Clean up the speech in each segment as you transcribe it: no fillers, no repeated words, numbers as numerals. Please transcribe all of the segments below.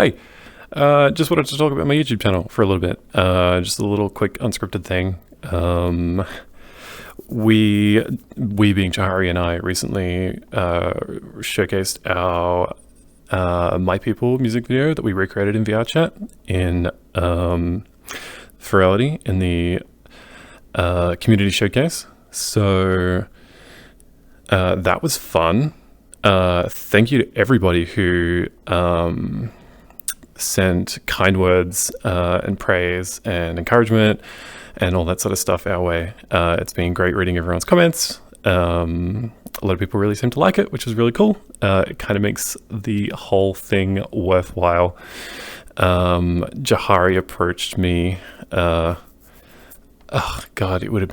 Hi. Just wanted to talk about my YouTube channel for a little bit. Just a little quick unscripted thing. We being Jahari and I recently showcased our My People music video that we recreated in VRChat in Fidelity in the community showcase. So that was fun. Thank you to everybody who sent kind words and praise and encouragement and all that sort of stuff our way. It's been great reading everyone's comments. A lot of people really seem to like it, which is really cool. It kind of makes the whole thing worthwhile. Jahari approached me. Oh God, it would have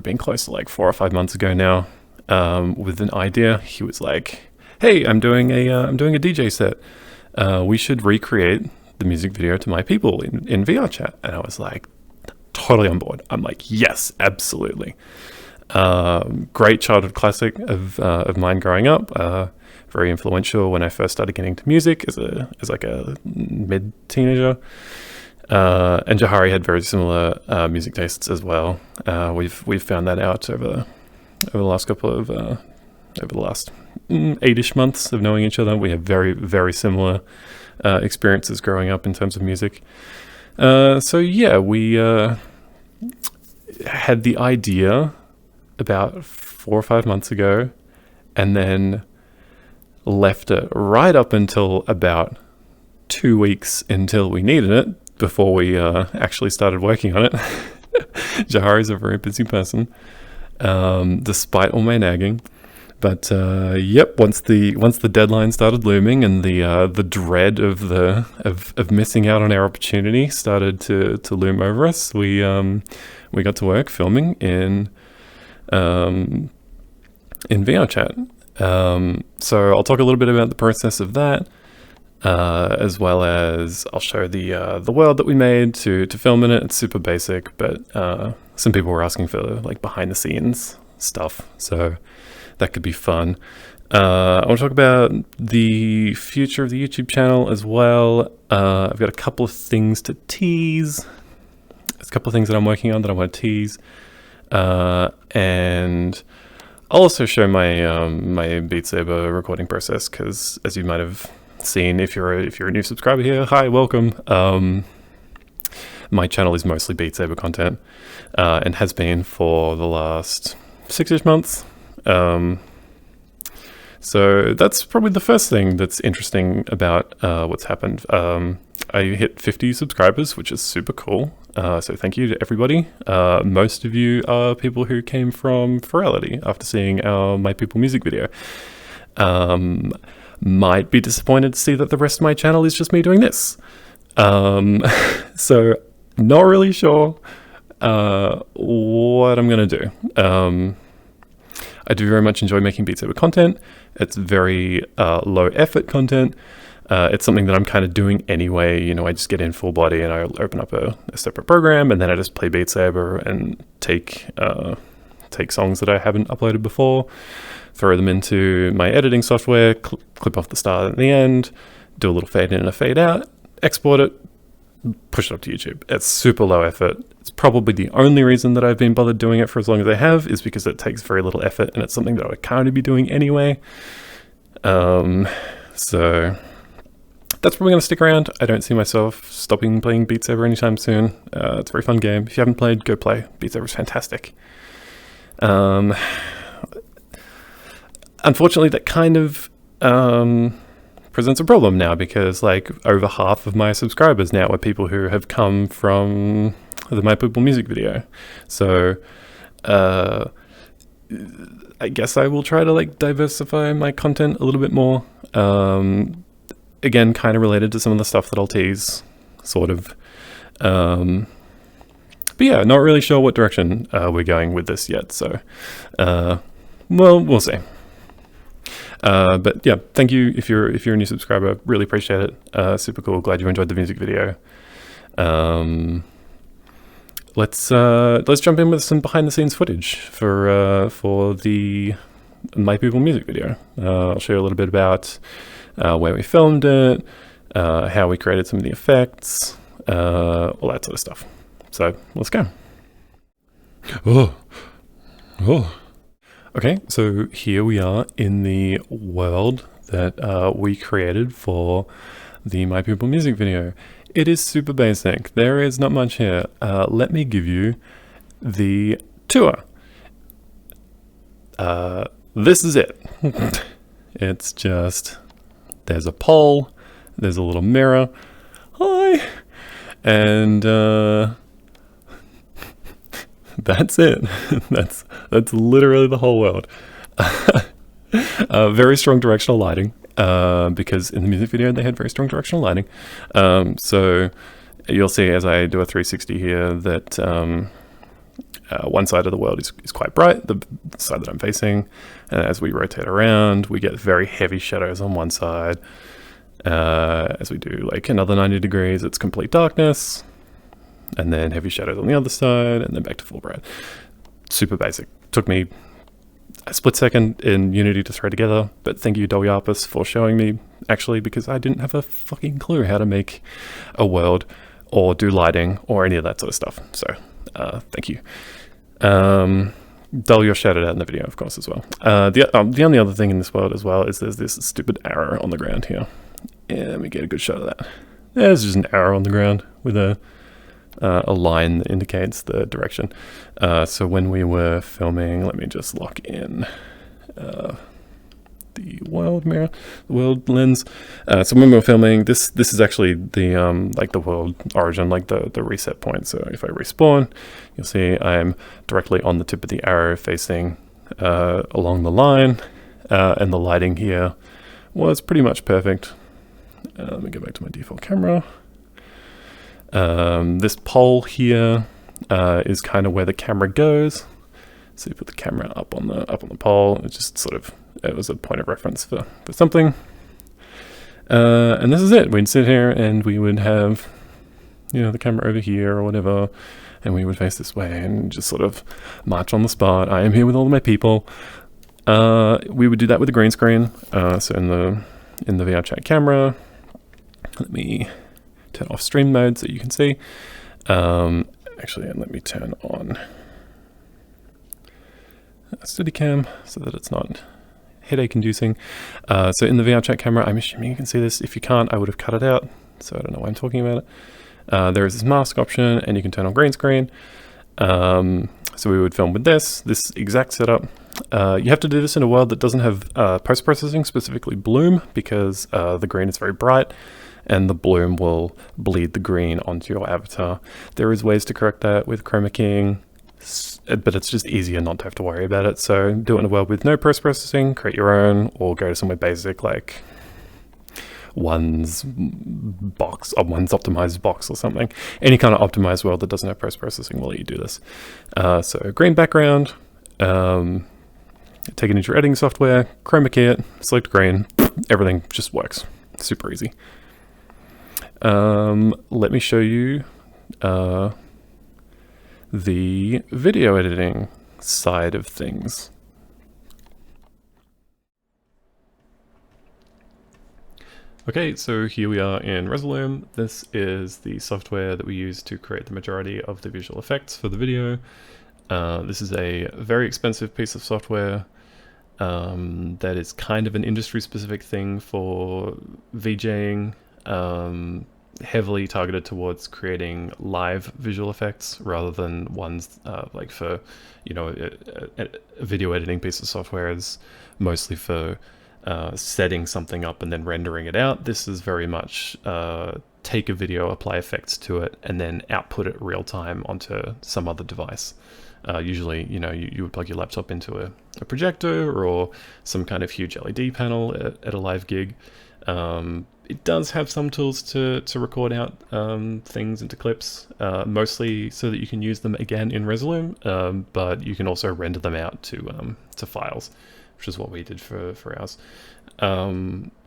been close to like 4 or 5 months ago now. With an idea. He was like, "Hey, I'm doing a DJ set. We should recreate the music video to My People in VRChat." And I was like, totally on board. I'm like, yes, absolutely. Great childhood classic of mine growing up. Very influential when I first started getting into music as like a mid teenager. And Jahari had very similar music tastes as well. We've found that out over the last couple of over the last 8-ish months of knowing each other. We have very, very similar experiences growing up in terms of music. So yeah, we had the idea about 4 or 5 months ago, and then left it right up until about 2 weeks until we needed it before we actually started working on it. Jahari's a very busy person, despite all my nagging. But yep, once the deadline started looming and the dread of missing out on our opportunity started to loom over us, we got to work filming in VRChat. So I'll talk a little bit about the process of that, as well as I'll show the world that we made to film in it. It's super basic, but some people were asking for like behind the scenes stuff, so that could be fun. I want to talk about the future of the YouTube channel as well. I've got a couple of things to tease. There's a couple of things that I'm working on that I want to tease. And I'll also show my my Beat Saber recording process, because as you might have seen, if you're a new subscriber here, hi, welcome. My channel is mostly Beat Saber content, and has been for the last 6-ish months. So that's probably the first thing that's interesting about what's happened. I hit 50 subscribers, which is super cool. So thank you to everybody. Most of you are people who came from Fidelity after seeing our My People music video. Might be disappointed to see that the rest of my channel is just me doing this. So not really sure what I'm gonna do. I do very much enjoy making Beat Saber content. It's very low effort content. It's something that I'm kind of doing anyway. You know, I just get in full body and I open up a separate program, and then I just play Beat Saber and take songs that I haven't uploaded before, throw them into my editing software, clip off the start at the end, do a little fade in and a fade out, export it, push it up to YouTube. It's super low effort. It's probably the only reason that I've been bothered doing it for as long as I have, is because it takes very little effort and it's something that I would kind of be doing anyway. So that's probably going to stick around. I don't see myself stopping playing Beat Saber anytime soon. It's a very fun game. If you haven't played, go play. Beat Saber is fantastic. Unfortunately, that kind of presents a problem now, because like over half of my subscribers now are people who have come from the My People music video. So I guess I will try to like diversify my content a little bit more. Again, kind of related to some of the stuff that I'll tease, sort of. But yeah, not really sure what direction we're going with this yet. So, well, we'll see. But yeah, thank you if you're a new subscriber. Really appreciate it. Super cool. Glad you enjoyed the music video. Let's jump in with some behind the scenes footage for the My People music video. I'll show you a little bit about where we filmed it, how we created some of the effects, all that sort of stuff. So let's go. Okay, so here we are in the world that we created for the My People music video. It is super basic. There is not much here. Let me give you the tour. This is it. It's just, there's a pole, there's a little mirror. Hi! And that's it. That's literally the whole world. Very strong directional lighting, because in the music video they had very strong directional lighting. So you'll see as I do a 360 here that one side of the world is quite bright, the side that I'm facing, and as we rotate around we get very heavy shadows on one side. As we do like another 90 degrees, it's complete darkness, and then heavy shadows on the other side, and then back to full bright. Super basic. Took me a split second in Unity to throw together, but thank you Dolyarpus for showing me, actually, because I didn't have a fucking clue how to make a world or do lighting or any of that sort of stuff. So thank you. Dol, you're shouted out in the video, of course, as well. The only other thing in this world as well is there's this stupid arrow on the ground here. Yeah, let me get a good shot of that. There's just an arrow on the ground with a line that indicates the direction. So when we were filming, let me just lock in the world mirror, the world lens. So when we were filming, this is actually the like the world origin, like the reset point. So if I respawn, you'll see I'm directly on the tip of the arrow facing along the line, and the lighting here was pretty much perfect. Let me go back to my default camera. This pole here is kind of where the camera goes. So you put the camera up on the pole. It just sort of, it was a point of reference for something. And this is it. We'd sit here and we would have, you know, the camera over here or whatever, and we would face this way and just sort of march on the spot. I am here with all of my people. We would do that with a green screen. So in the VRChat camera, let me turn off stream mode so you can see. Actually, and let me turn on Steadicam so that it's not headache inducing. So in the VRChat camera, I'm assuming you can see this. If you can't, I would have cut it out, so I don't know why I'm talking about it. There is this mask option, and you can turn on green screen. So we would film with this exact setup. You have to do this in a world that doesn't have post-processing, specifically bloom, because the green is very bright and the bloom will bleed the green onto your avatar. There is ways to correct that with chroma keying, but it's just easier not to have to worry about it. So do it in a world with no post-processing, create your own, or go to somewhere basic like one's optimized box or something. Any kind of optimized world that doesn't have post-processing will let you do this. So green background, take it into your editing software, chroma key it, select green, everything just works. Super easy. Let me show you the video editing side of things. Okay, so here we are in Resolume. This is the software that we use to create the majority of the visual effects for the video. This is a very expensive piece of software that is kind of an industry-specific thing for VJing, heavily targeted towards creating live visual effects rather than ones like for, you know, a video editing piece of software is mostly for setting something up and then rendering it out. This is very much take a video, apply effects to it, and then output it real time onto some other device. Usually, you know, you would plug your laptop into a projector or some kind of huge LED panel at a live gig. It does have some tools to record out things into clips, mostly so that you can use them again in Resolume, but you can also render them out to files, which is what we did for ours.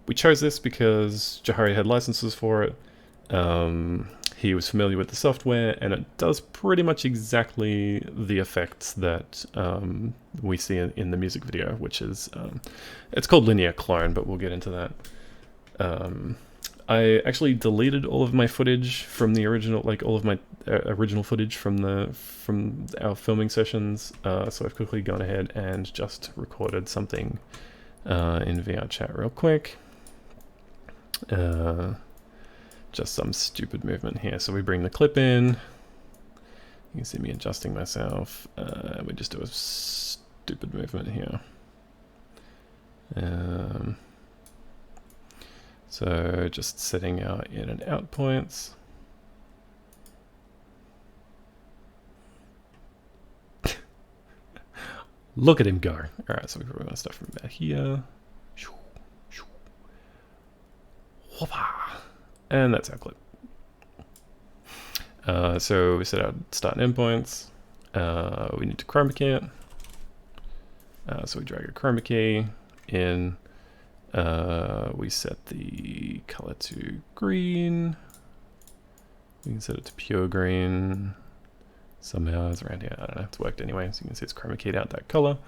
We chose this because Jahari had licenses for it. He was familiar with the software, and it does pretty much exactly the effects that we see in the music video, which is, it's called linear clone, but we'll get into that. I actually deleted all of my footage from the original, like all of my original footage from our filming sessions. So I've quickly gone ahead and just recorded something in VRChat real quick. Just some stupid movement here. So we bring the clip in. You can see me adjusting myself. We just do a stupid movement here. So just setting our in and out points. Look at him go. All right, so we probably want to start from about here. And that's our clip. So we set our start and end points. We need to chroma key it. So we drag a chroma key in. We set the color to green. We can set it to pure green. Somehow it's around here. I don't know. It's worked anyway. So you can see it's chroma keyed out that color.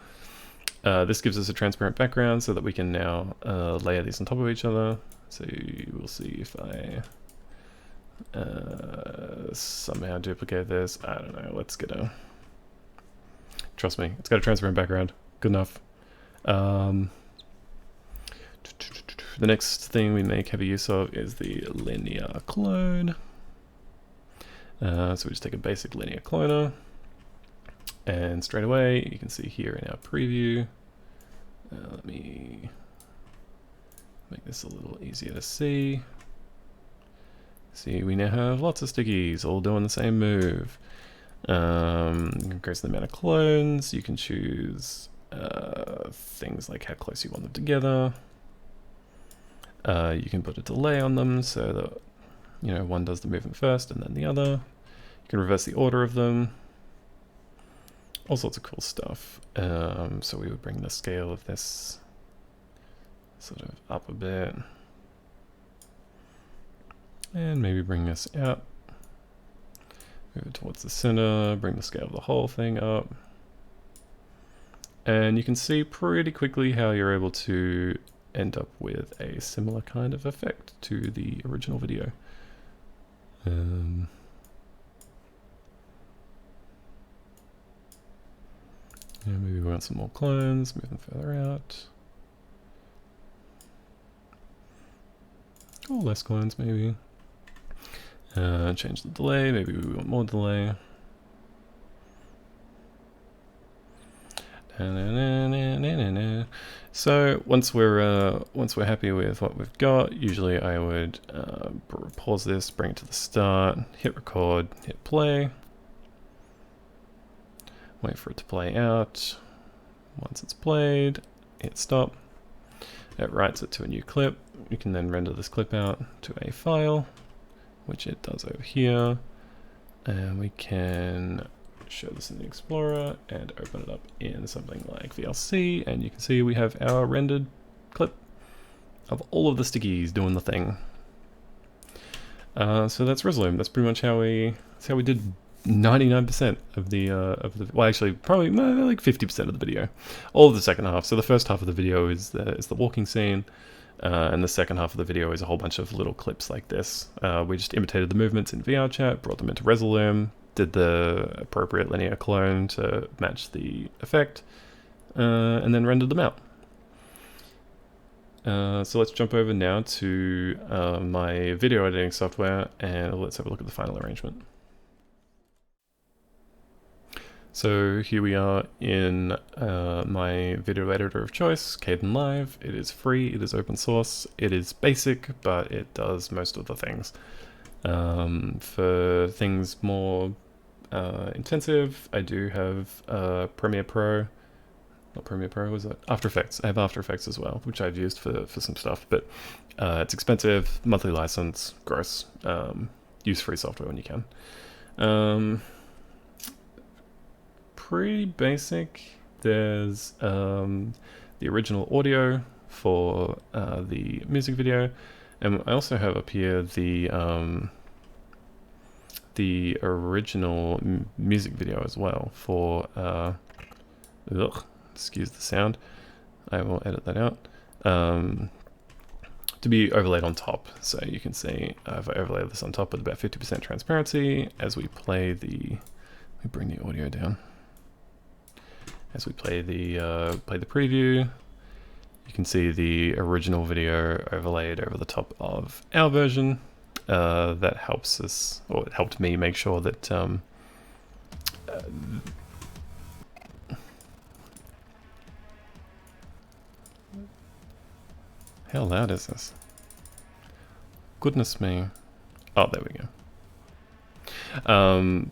This gives us a transparent background so that we can now layer these on top of each other. So we'll see if I somehow duplicate this. I don't know. Let's get a... Trust me, it's got a transparent background. Good enough. The next thing we make heavy use of is the linear clone. So we just take a basic linear cloner, and straight away you can see here in our preview. Let me make this a little easier to see. See, we now have lots of stickies all doing the same move. You can increase the amount of clones. You can choose things like how close you want them together. You can put a delay on them so that, you know, one does the movement first and then the other. You can reverse the order of them. All sorts of cool stuff. So we would bring the scale of this sort of up a bit. And maybe bring this out. Move it towards the center, bring the scale of the whole thing up. And you can see pretty quickly how you're able to end up with a similar kind of effect to the original video. Yeah, maybe we want some more clones, move them further out. Or less clones maybe. Change the delay, maybe we want more delay. So once we're happy with what we've got, usually I would pause this, bring it to the start, hit record, hit play, wait for it to play out. Once it's played, hit stop. It writes it to a new clip. You can then render this clip out to a file, which it does over here, and we can show this in the Explorer and open it up in something like VLC, and you can see we have our rendered clip of all of the stickies doing the thing. So that's Resolume. That's pretty much how we did 99% of the well, actually probably like 50% of the video, all of the second half. So the first half of the video is the walking scene. And the second half of the video is a whole bunch of little clips like this. We just imitated the movements in VRChat, brought them into Resolume, did the appropriate linear clone to match the effect, and then rendered them out. So let's jump over now to my video editing software, and let's have a look at the final arrangement. So here we are in my video editor of choice, Kdenlive. It is free, it is open source, it is basic, but it does most of the things. For things more intensive, I do have Premiere Pro. Not Premiere Pro, was it? After Effects. I have After Effects as well, which I've used for some stuff, but it's expensive, monthly license, gross. Use free software when you can. Pretty basic. There's the original audio for the music video, and I also have up here the original music video as well for excuse the sound, I will edit that out, to be overlaid on top. So you can see if I overlay this on top with about 50% transparency, as we play the, we bring the audio down. As we play the preview, you can see the original video overlaid over the top of our version. That helps us, or it helped me make sure that how loud is this? Goodness me. Oh, there we go.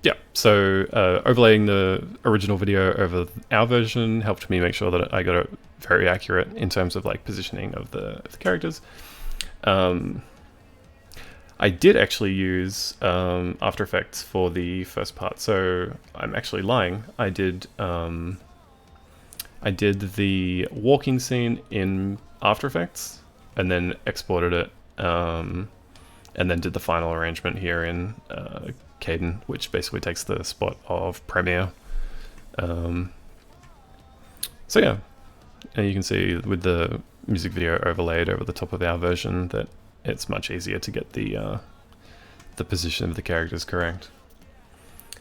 Yeah, so overlaying the original video over our version helped me make sure that I got it very accurate in terms of like positioning of the characters. I did actually use After Effects for the first part, so I'm actually lying. I did the walking scene in After Effects and then exported it, and then did the final arrangement here in Kden, which basically takes the spot of Premiere. So yeah, and you can see with the music video overlaid over the top of our version that it's much easier to get the position of the characters correct.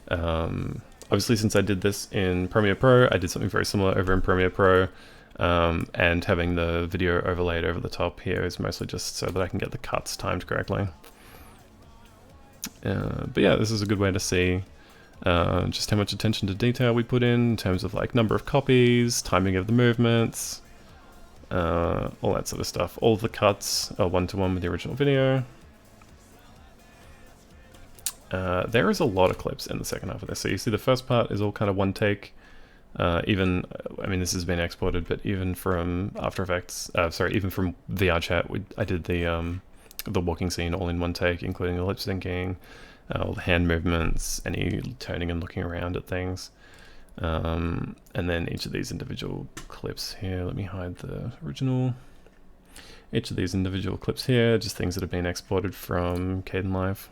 Obviously, since I did this in Premiere Pro, I did something very similar over in Premiere Pro, and having the video overlaid over the top here is mostly just so that I can get the cuts timed correctly. But yeah, this is a good way to see just how much attention to detail we put in terms of like number of copies, timing of the movements, all that sort of stuff. All of the cuts are one-to-one with the original video. There is a lot of clips in the second half of this. So you see the first part is all kind of one take. Even, I mean, this has been exported, but even from After Effects, even from VRChat, I did the walking scene all in one take, including the lip syncing, all the hand movements, any turning and looking around at things. And then each of these individual clips here, let me hide the original. Each of these individual clips here, just things that have been exported from Kdenlive,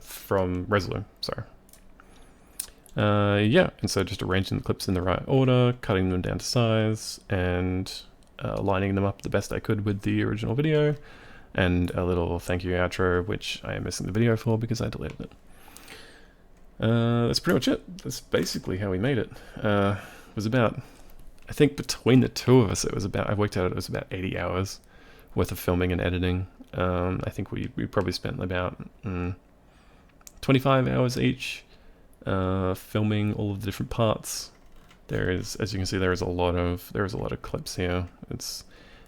from Resolume, sorry. Yeah, and so just arranging the clips in the right order, cutting them down to size, and lining them up the best I could with the original video, and a little thank you outro, which I am missing the video for because I deleted it. That's pretty much it. That's basically how we made it. It was about, I think between the two of us, it was about, I worked out it was about 80 hours worth of filming and editing. I think we probably spent about 25 hours each filming all of the different parts. There is, as you can see, there is a lot of clips here. It's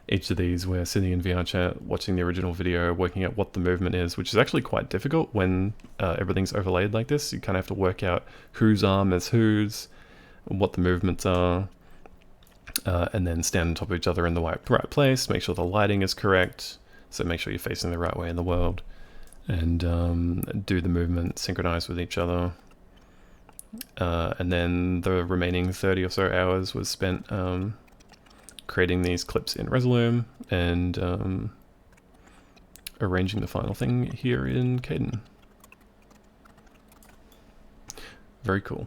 each of these we're sitting in VRChat, watching the original video, working out what the movement is, which is actually quite difficult when everything's overlaid like this. You kind of have to work out whose arm is whose, what the movements are, and then stand on top of each other in the right place, make sure the lighting is correct, so make sure you're facing the right way in the world, and do the movement synchronized with each other. And then the remaining 30 or so hours was spent creating these clips in Resolume and arranging the final thing here in Kden. Very cool.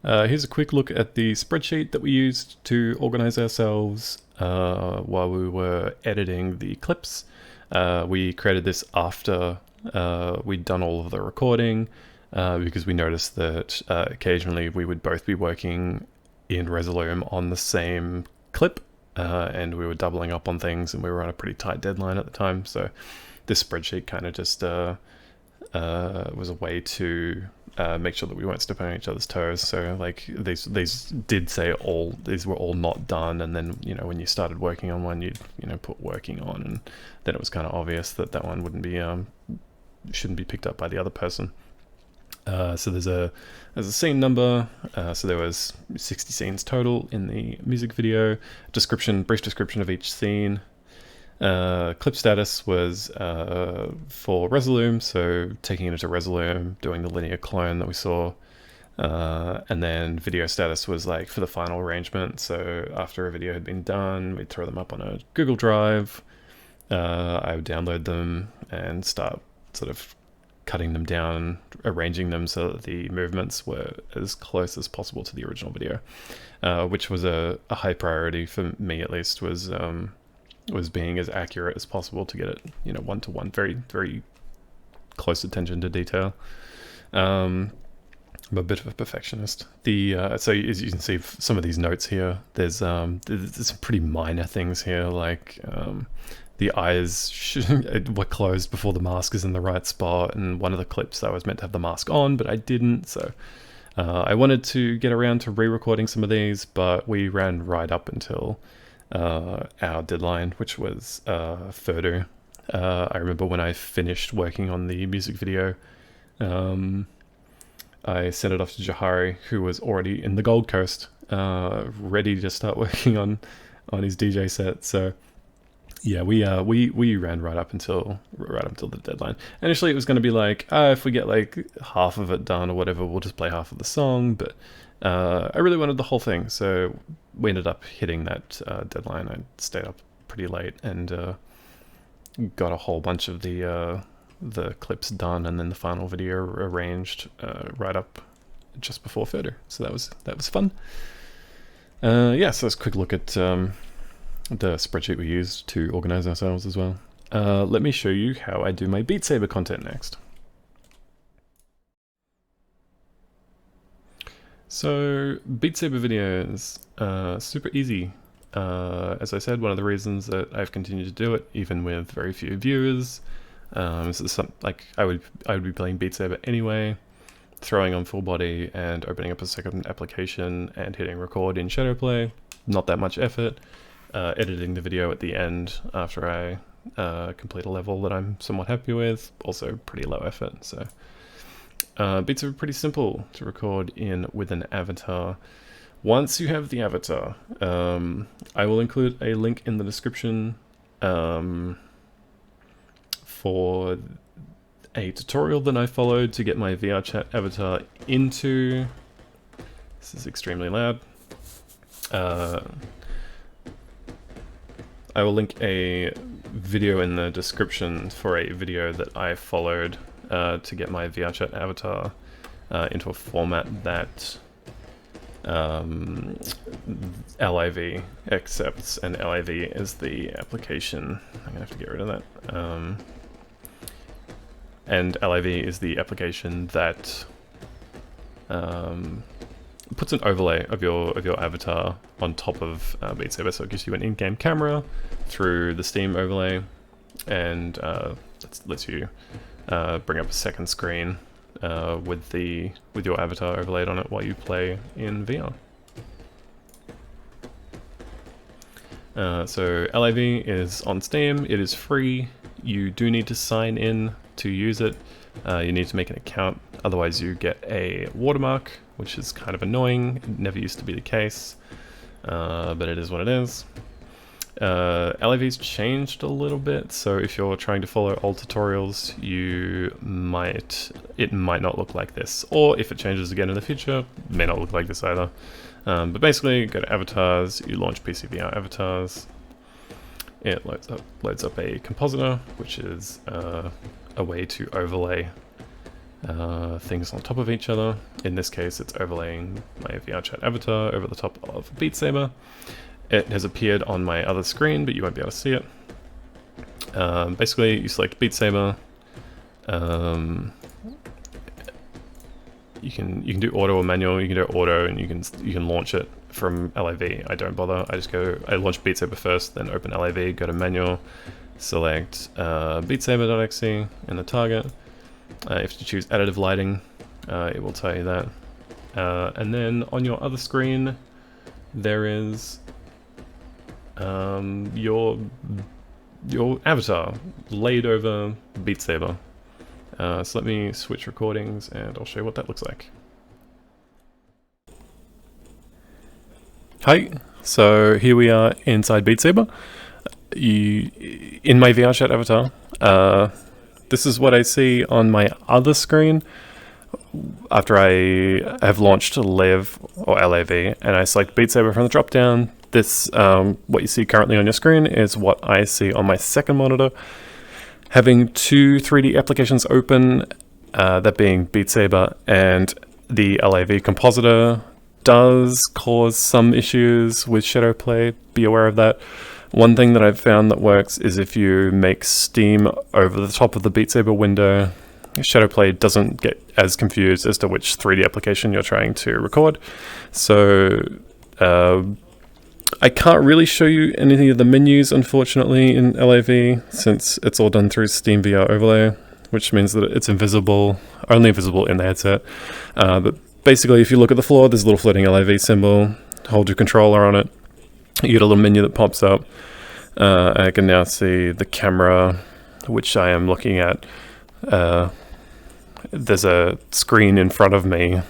Here's a quick look at the spreadsheet that we used to organize ourselves while we were editing the clips. We created this after we'd done all of the recording because we noticed that occasionally we would both be working in Resolume on the same clip and we were doubling up on things and we were on a pretty tight deadline at the time. So this spreadsheet kind of just was a way to make sure that we weren't stepping on each other's toes. So like these did say these were all not done, and then when you started working on one, you'd put working on, and then it was kind of obvious that that one wouldn't be shouldn't be picked up by the other person. So there's a scene number. So there was 60 scenes total in the music video. Brief description of each scene. Clip status was for Resolume, so taking it into Resolume, doing the linear clone that we saw. And then video status was like for the final arrangement. So after a video had been done, we'd throw them up on a Google Drive. I would download them and start sort of cutting them down, arranging them so that the movements were as close as possible to the original video, which was a high priority for me, at least, was being as accurate as possible to get it, you know, one-to-one, very, very close attention to detail. I'm a bit of a perfectionist. So as you can see, some of these notes here, there's some pretty minor things here, like the eyes were closed before the mask is in the right spot, and one of the clips I was meant to have the mask on, but I didn't, so I wanted to get around to re-recording some of these, but we ran right up until our deadline, which was Furdo. I remember when I finished working on the music video, I sent it off to Jahari, who was already in the Gold Coast, ready to start working on his DJ set. So yeah, we ran right up until the deadline. Initially, it was going to be like, if we get like half of it done or whatever, we'll just play half of the song. But I really wanted the whole thing, so we ended up hitting that deadline. I stayed up pretty late and got a whole bunch of the clips done, and then the final video arranged right up just before Further. So that was fun. Yeah, so let's quick look at the spreadsheet we used to organize ourselves as well. Let me show you how I do my Beat Saber content next. So Beat Saber videos, super easy. As I said, one of the reasons that I've continued to do it, even with very few viewers, is like I would be playing Beat Saber anyway, throwing on full body and opening up a second application and hitting record in Shadowplay. Not that much effort. Editing the video at the end after I complete a level that I'm somewhat happy with, also pretty low effort. So beats are pretty simple to record in with an avatar. Once you have the avatar, I will include a link in the description for a tutorial that I followed to get my VRChat avatar into. This is extremely loud. I will link a video in the description for a video that I followed to get my VRChat avatar into a format that Live accepts, and Live is the application. I'm gonna have to get rid of that. And Live is the application that puts an overlay of your avatar on top of Beat Saber, so it gives you an in-game camera through the Steam overlay, and lets you bring up a second screen with your avatar overlaid on it while you play in VR. So Live is on Steam. It is free. You do need to sign in to use it. You need to make an account, otherwise you get a watermark, which is kind of annoying. It never used to be the case, but it is what it is. LIV's changed a little bit, so if you're trying to follow old tutorials, it might not look like this, or if it changes again in the future, it may not look like this either. But basically, go to avatars, you launch PCVR avatars. It loads up a compositor, which is a way to overlay things on top of each other. In this case, it's overlaying my VRChat avatar over the top of Beat Saber. It has appeared on my other screen, but you won't be able to see it. Basically, you select Beat Saber. You can do auto or manual. You can do auto, and you can launch it from LAV. I don't bother. I launch Beat Saber first, then open LAV, go to manual, select beatsaber.exe in the target. If you choose additive lighting, it will tell you that. And then on your other screen, there is your avatar laid over Beat Saber. So let me switch recordings and I'll show you what that looks like. Hi, so here we are inside Beat Saber. In my VRChat avatar, this is what I see on my other screen after I have launched Live or LAV and I select Beat Saber from the drop down. This, what you see currently on your screen is what I see on my second monitor. Having two 3D applications open that being Beat Saber, and the LAV compositor does cause some issues with shadow play. Be aware of that. One thing that I've found that works is if you make steam over the top of the Beat Saber window, shadow play doesn't get as confused as to which 3D application you're trying to record. So I can't really show you any of the menus, unfortunately, in LAV, since it's all done through Steam VR Overlay, which means that it's invisible, only visible in the headset. But basically, if you look at the floor, there's a little floating LAV symbol. Hold your controller on it. You get a little menu that pops up. I can now see the camera, which I am looking at. There's a screen in front of me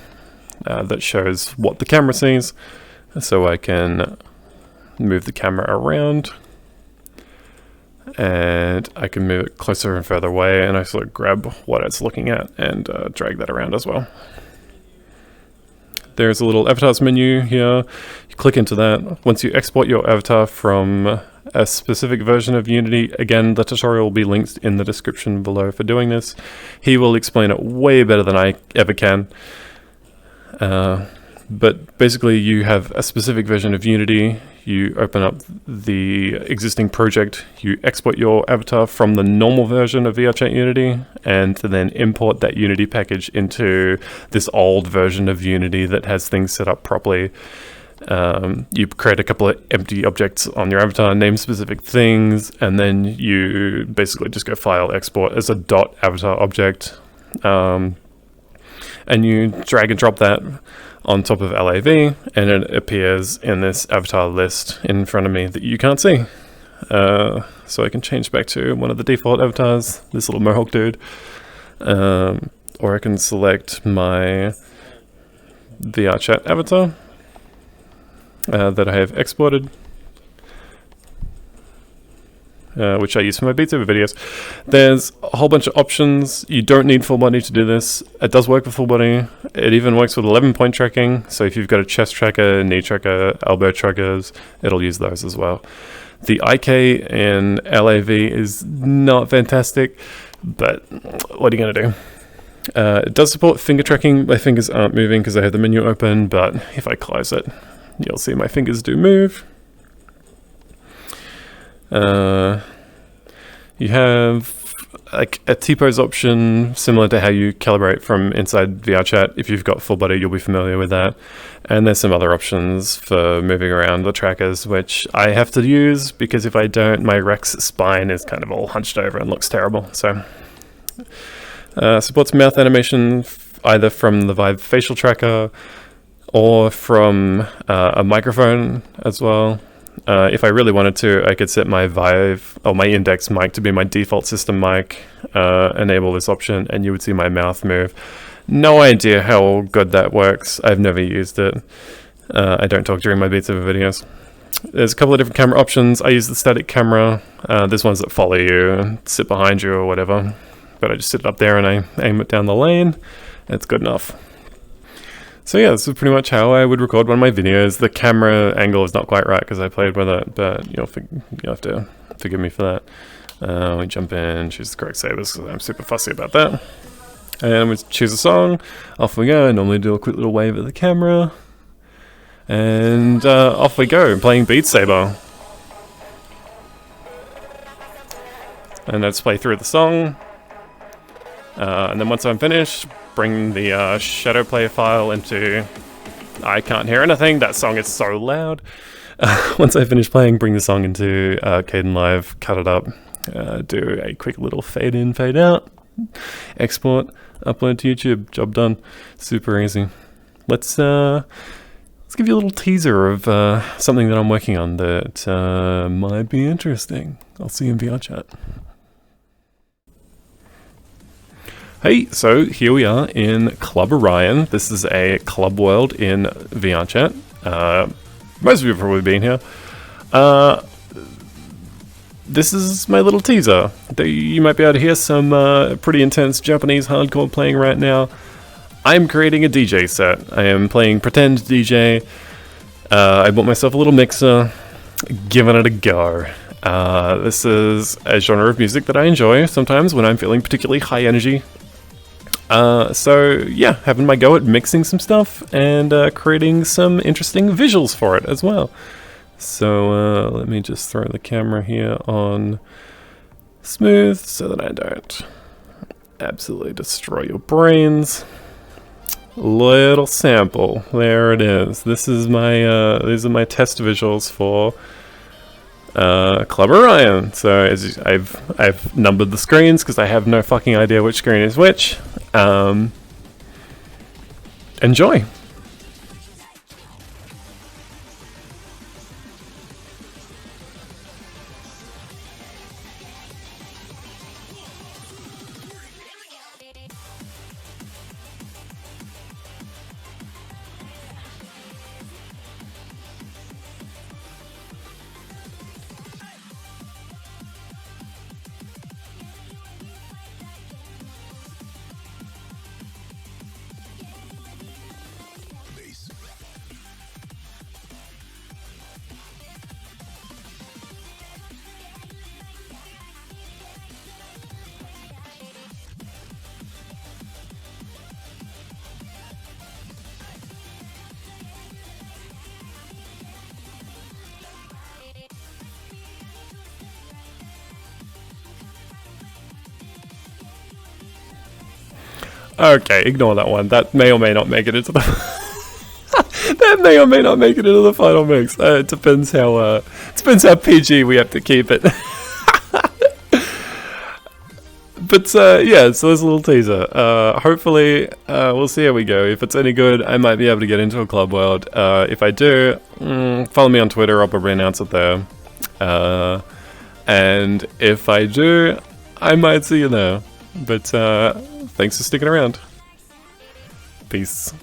that shows what the camera sees, so I can move the camera around, and I can move it closer and further away, and I sort of grab what it's looking at and drag that around as well. There's a little avatars menu here. You click into that. Once you export your avatar from a specific version of Unity, again, the tutorial will be linked in the description below for doing this. He will explain it way better than I ever can. But basically, you have a specific version of Unity. You open up the existing project, you export your avatar from the normal version of VRChat Unity, and then import that Unity package into this old version of Unity that has things set up properly. You create a couple of empty objects on your avatar, name specific things, and then you basically just go file export as a .avatar object, and you drag and drop that on top of LAV, and it appears in this avatar list in front of me that you can't see. So I can change back to one of the default avatars, this little mohawk dude, or I can select my VRChat avatar that I have exported, which I use for my Beat Saber videos. There's a whole bunch of options. You don't need full body to do this. It does work with full body. It even works with 11-point tracking. So if you've got a chest tracker, knee tracker, elbow trackers, it'll use those as well. The IK in LAV is not fantastic, but what are you going to do? It does support finger tracking. My fingers aren't moving because I have the menu open, but if I close it, you'll see my fingers do move. You have like a T-pose option similar to how you calibrate from inside VRChat. If you've got full body, you'll be familiar with that. And there's some other options for moving around the trackers, which I have to use because if I don't, my Rex spine is kind of all hunched over and looks terrible. So supports mouth animation either from the Vive facial tracker or from a microphone as well. If I really wanted to, I could set my Vive or my index mic to be my default system mic, enable this option, and you would see my mouth move. No idea how good that works. I've never used it. I don't talk during my Beat Saber videos. There's a couple of different camera options. I use the static camera. There's ones that follow you and sit behind you or whatever. But I just sit up there and I aim it down the lane. It's good enough. So yeah, this is pretty much how I would record one of my videos. The camera angle is not quite right because I played with it, but you'll have to forgive me for that. We jump in, choose the correct sabers because I'm super fussy about that. And we choose a song, off we go. I normally do a quick little wave at the camera. And off we go, playing Beat Saber. And let's play through the song. And then once I'm finished, bring the shadow play file into... I can't hear anything, that song is so loud. Once I finish playing, bring the song into Kdenlive, cut it up, do a quick little fade in, fade out, export, upload to YouTube, job done. Super easy. Let's give you a little teaser of something that I'm working on that might be interesting. I'll see you in VRChat. Hey, so here we are in Club Orion. This is a club world in VRChat. Most of you have probably been here. This is my little teaser. You might be able to hear some pretty intense Japanese hardcore playing right now. I'm creating a DJ set. I am playing pretend DJ. I bought myself a little mixer, giving it a go. This is a genre of music that I enjoy sometimes when I'm feeling particularly high energy. So yeah, having my go at mixing some stuff and creating some interesting visuals for it as well. So let me just throw the camera here on smooth so that I don't absolutely destroy your brains. Little sample, there it is. This is my these are my test visuals for Club Orion. So as I've numbered the screens because I have no fucking idea which screen is which. Enjoy. Okay, ignore that one. That may or may not make it into the that may or may not make it into the final mix. It depends how PG we have to keep it. But yeah, so there's a little teaser. Hopefully, we'll see how we go. If it's any good, I might be able to get into a club world. If I do, follow me on Twitter. I'll probably announce it there. And if I do, I might see you there. But thanks for sticking around. Peace.